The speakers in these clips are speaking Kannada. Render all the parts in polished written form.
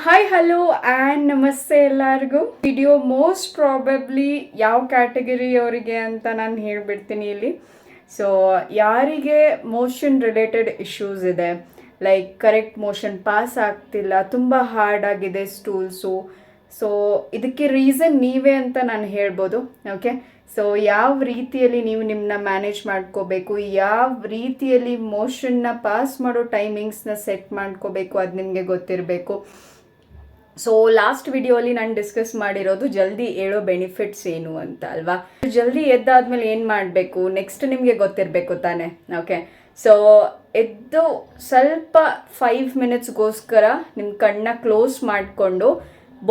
ಹಾಯ್ ಹಲೋ ಆ್ಯಂಡ್ ನಮಸ್ತೆ ಎಲ್ಲರಿಗೂ. ವಿಡಿಯೋ ಮೋಸ್ಟ್ ಪ್ರಾಬಬ್ಲಿ ಯಾವ ಕ್ಯಾಟಗರಿ ಅವರಿಗೆ ಅಂತ ನಾನು ಹೇಳಿಬಿಡ್ತೀನಿ ಇಲ್ಲಿ. ಸೊ ಯಾರಿಗೆ ಮೋಷನ್ ರಿಲೇಟೆಡ್ ಇಶ್ಯೂಸ್ ಇದೆ, ಲೈಕ್ ಕರೆಕ್ಟ್ ಮೋಷನ್ ಪಾಸ್ ಆಗ್ತಿಲ್ಲ, ತುಂಬ ಹಾರ್ಡ್ ಆಗಿದೆ ಸ್ಟೂಲ್ಸು, ಸೊ ಇದಕ್ಕೆ ರೀಸನ್ ನೀವೇ ಅಂತ ನಾನು ಹೇಳ್ಬೋದು. ಓಕೆ, ಸೊ ಯಾವ ರೀತಿಯಲ್ಲಿ ನೀವು ನಿಮ್ಮನ್ನ ಮ್ಯಾನೇಜ್ ಮಾಡ್ಕೋಬೇಕು, ಯಾವ ರೀತಿಯಲ್ಲಿ ಮೋಷನ್ನ ಪಾಸ್ ಮಾಡೋ ಟೈಮಿಂಗ್ಸ್ನ ಸೆಟ್ ಮಾಡ್ಕೋಬೇಕು, ಅದು ನಿಮಗೆ ಗೊತ್ತಿರಬೇಕು. ಸೊ ಲಾಸ್ಟ್ ವಿಡಿಯೋಲಿ ನಾನು ಡಿಸ್ಕಸ್ ಮಾಡಿರೋದು ಜಲ್ದಿ ಏಳೋ ಬೆನಿಫಿಟ್ಸ್ ಏನು ಅಂತ ಅಲ್ವಾ. ಜಲ್ದಿ ಎದ್ದಾದ್ಮೇಲೆ ಏನು ಮಾಡಬೇಕು ನೆಕ್ಸ್ಟ್ ನಿಮಗೆ ಗೊತ್ತಿರಬೇಕು ತಾನೆ. ಓಕೆ, ಸೊ ಎದ್ದು ಸ್ವಲ್ಪ 5 ಮಿನಿಟ್ಸ್ಗೋಸ್ಕರ ನಿಮ್ಮ ಕಣ್ಣನ್ನ ಕ್ಲೋಸ್ ಮಾಡಿಕೊಂಡು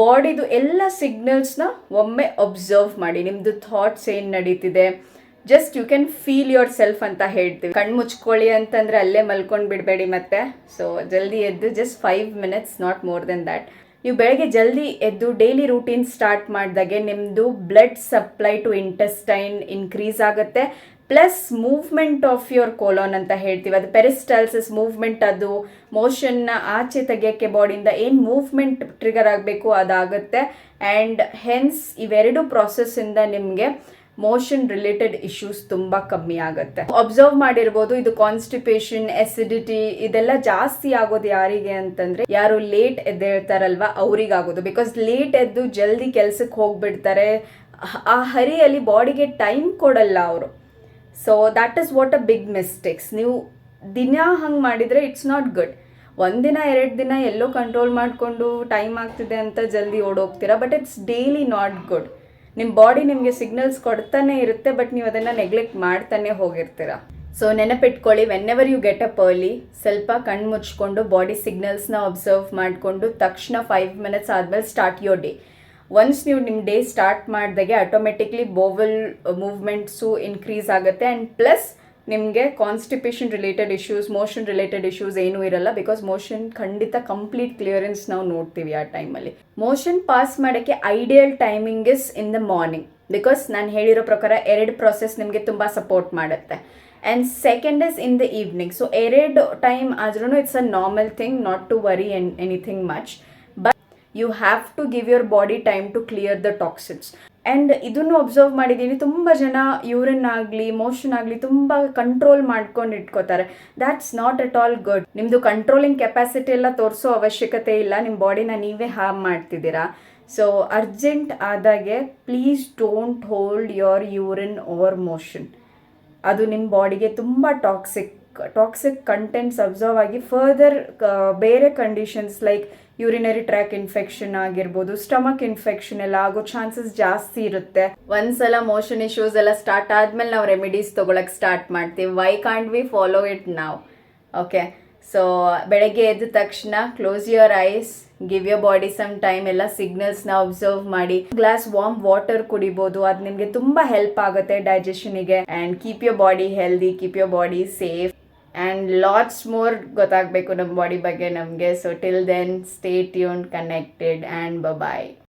ಬಾಡಿದು ಎಲ್ಲ ಸಿಗ್ನಲ್ಸ್ನ ಒಮ್ಮೆ ಒಬ್ಸರ್ವ್ ಮಾಡಿ. ನಿಮ್ಮದು ಥಾಟ್ಸ್ ಏನು ನಡೀತಿದೆ, just you can feel yourself ಅಂತ ಹೇಳ್ತೀವಿ. ಕಣ್ಣು ಮುಚ್ಕೊಳ್ಳಿ ಅಂತಂದರೆ ಅಲ್ಲೇ ಮಲ್ಕೊಂಡು ಬಿಡಬೇಡಿ ಮತ್ತೆ. ಸೊ ಜಲ್ದಿ ಎದ್ದು just 5 minutes, not more than that. ನೀವು ಬೆಳಗ್ಗೆ ಜಲ್ದಿ ಎದ್ದು ಡೈಲಿ ರೂಟೀನ್ ಸ್ಟಾರ್ಟ್ ಮಾಡಿದಾಗೆ ನಿಮ್ಮದು blood supply to intestine increase ಆಗುತ್ತೆ. Plus movement of your colon ಅಂತ ಹೇಳ್ತೀವಿ, ಅದು ಪೆರಿಸ್ಟಾಲ್ಸಿಸ್ ಮೂವ್ಮೆಂಟ್, ಅದು ಮೋಷನ್ನ ಆಚೆ ತೆಗಿಯೋಕ್ಕೆ ಬಾಡಿಯಿಂದ ಏನು ಮೂವ್ಮೆಂಟ್ ಟ್ರಿಗರ್ ಆಗಬೇಕು ಅದಾಗುತ್ತೆ. ಆ್ಯಂಡ್ ಹೆನ್ಸ್ ಇವೆರಡು ಪ್ರಾಸೆಸ್ಸಿಂದ ನಿಮಗೆ ಮೋಷನ್ ರಿಲೇಟೆಡ್ ಇಶ್ಯೂಸ್ ತುಂಬ ಕಮ್ಮಿ ಆಗುತ್ತೆ. ಅಬ್ಸರ್ವ್ ಮಾಡಿರ್ಬೋದು, ಇದು ಕಾನ್ಸ್ಟಿಪೇಷನ್, ಎಸಿಡಿಟಿ ಇದೆಲ್ಲ ಜಾಸ್ತಿ ಆಗೋದು ಯಾರಿಗೆ ಅಂತಂದ್ರೆ ಯಾರು ಲೇಟ್ ಎದ್ದೇಳ್ತಾರಲ್ವಾ ಅವ್ರಿಗಾಗೋದು. ಬಿಕಾಸ್ ಲೇಟ್ ಎದ್ದು ಜಲ್ದಿ ಕೆಲ್ಸಕ್ಕೆ ಹೋಗ್ಬಿಡ್ತಾರೆ, ಆ ಹರಿಯಲ್ಲಿ ಬಾಡಿಗೆ ಟೈಮ್ ಕೊಡಲ್ಲ ಅವರು. So that is what a big mistakes. ನೀವು ದಿನ ಹಂಗೆ ಮಾಡಿದರೆ ಇಟ್ಸ್ ನಾಟ್ ಗುಡ್. ಒಂದಿನ 2 ದಿನ ಎಲ್ಲೋ ಕಂಟ್ರೋಲ್ ಮಾಡಿಕೊಂಡು ಟೈಮ್ ಆಗ್ತಿದೆ ಅಂತ ಜಲ್ದಿ ಓಡೋಗ್ತೀರಾ, but it's daily not good. ನಿಮ್ಮ ಬಾಡಿ ನಿಮಗೆ ಸಿಗ್ನಲ್ಸ್ ಕೊಡ್ತಾನೆ ಇರುತ್ತೆ, ಬಟ್ ನೀವು ಅದನ್ನು ನೆಗ್ಲೆಕ್ಟ್ ಮಾಡ್ತಾನೆ ಹೋಗಿರ್ತೀರ. ಸೊ ನೆನಪಿಟ್ಕೊಳ್ಳಿ, whenever you get up early, ಸ್ವಲ್ಪ ಕಣ್ಣು ಮುಚ್ಕೊಂಡು ಬಾಡಿ ಸಿಗ್ನಲ್ಸ್ನ ಅಬ್ಸರ್ವ್ ಮಾಡಿಕೊಂಡು ತಕ್ಷಣ 5 ಮಿನಿಟ್ಸ್ ಆದಮೇಲೆ ಸ್ಟಾರ್ಟ್ ಯುವರ್ ಡೇ. ಒನ್ಸ್ ನೀವು ನಿಮ್ಮ ಡೇ ಸ್ಟಾರ್ಟ್ ಮಾಡಿದಾಗೆ ಆಟೋಮೆಟಿಕ್ಲಿ ಬೋವೆಲ್ ಮೂವ್ಮೆಂಟ್ಸು ಇನ್ಕ್ರೀಸ್ ಆಗುತ್ತೆ. ಆ್ಯಂಡ್ ಪ್ಲಸ್ ನಿಮಗೆ constipation related issues, motion related issues ಏನೂ ಇರಲ್ಲ. ಬಿಕಾಸ್ ಮೋಷನ್ ಖಂಡಿತ ಕಂಪ್ಲೀಟ್ ಕ್ಲಿಯರೆನ್ಸ್ ನಾವು ನೋಡ್ತೀವಿ ಆ ಟೈಮಲ್ಲಿ. ಮೋಷನ್ ಪಾಸ್ ಮಾಡೋಕ್ಕೆ ideal timing is in the morning. Because ನಾನು ಹೇಳಿರೋ ಪ್ರಕಾರ 2 ಪ್ರಾಸೆಸ್ ನಿಮಗೆ ತುಂಬ ಸಪೋರ್ಟ್ ಮಾಡುತ್ತೆ. And second is in the evening. So 2 time ಆದ್ರೂ it's a normal thing, not to worry anything much. But you have to give your body time to clear the toxins. And ಇದನ್ನು ಅಬ್ಸರ್ವ್ ಮಾಡಿದ್ದೀನಿ, ತುಂಬ ಜನ ಯೂರಿನ್ ಆಗಲಿ ಮೋಷನ್ ಆಗಲಿ ತುಂಬ ಕಂಟ್ರೋಲ್ ಮಾಡ್ಕೊಂಡು ಇಟ್ಕೋತಾರೆ. That's not at all good. ನಿಮ್ಮದು ಕಂಟ್ರೋಲಿಂಗ್ ಕೆಪಾಸಿಟಿ ಎಲ್ಲ ತೋರಿಸೋ ಅವಶ್ಯಕತೆ ಇಲ್ಲ, ನಿಮ್ಮ ಬಾಡಿನ ನೀವೇ ಹಾರ್ಮ್ ಮಾಡ್ತಿದ್ದೀರಾ. ಸೊ ಅರ್ಜೆಂಟ್ ಆದಾಗೆ please don't hold your urine over motion. ಅದು ನಿಮ್ಮ ಬಾಡಿಗೆ ತುಂಬ ಟಾಕ್ಸಿಕ್ ಕಂಟೆಂಟ್ಸ್ ಅಬ್ಸರ್ವ್ ಆಗಿ ಫರ್ದರ್ ಬೇರೆ conditions like urinary tract infection ಆಗಿರ್ಬೋದು, ಸ್ಟಮಕ್ ಇನ್ಫೆಕ್ಷನ್ ಎಲ್ಲ ಆಗೋ ಚಾನ್ಸಸ್ ಜಾಸ್ತಿ ಇರುತ್ತೆ. ಒಂದ್ಸಲ ಮೋಷನ್ ಇಶ್ಯೂಸ್ ಎಲ್ಲ ಸ್ಟಾರ್ಟ್ ಆದ್ಮೇಲೆ ನಾವು ರೆಮಿಡೀಸ್ ತೊಗೊಳಕ್ಕೆ ಸ್ಟಾರ್ಟ್ ಮಾಡ್ತೀವಿ. Why can't we follow it ನಾವ್? ಓಕೆ, ಸೊ ಬೆಳಗ್ಗೆ ಎದ್ದ ತಕ್ಷಣ close your eyes, give your body some time, ಎಲ್ಲ ಸಿಗ್ನಲ್ಸ್ನ ಅಬ್ಸರ್ವ್ ಮಾಡಿ. ಗ್ಲಾಸ್ ವಾರ್ಮ್ ವಾಟರ್ ಕುಡಿಬೋದು, ಅದು ನಿಮಗೆ ತುಂಬ ಹೆಲ್ಪ್ ಆಗುತ್ತೆ ಡೈಜೆಷನಿಗೆ. And keep your body healthy, keep your body safe. And lots more ಗೊತ್ತಾಗಬೇಕು ನಮ್ಮ ಬಾಡಿ ಬಗ್ಗೆ ನಮಗೆ. So till then stay tuned, connected and bye.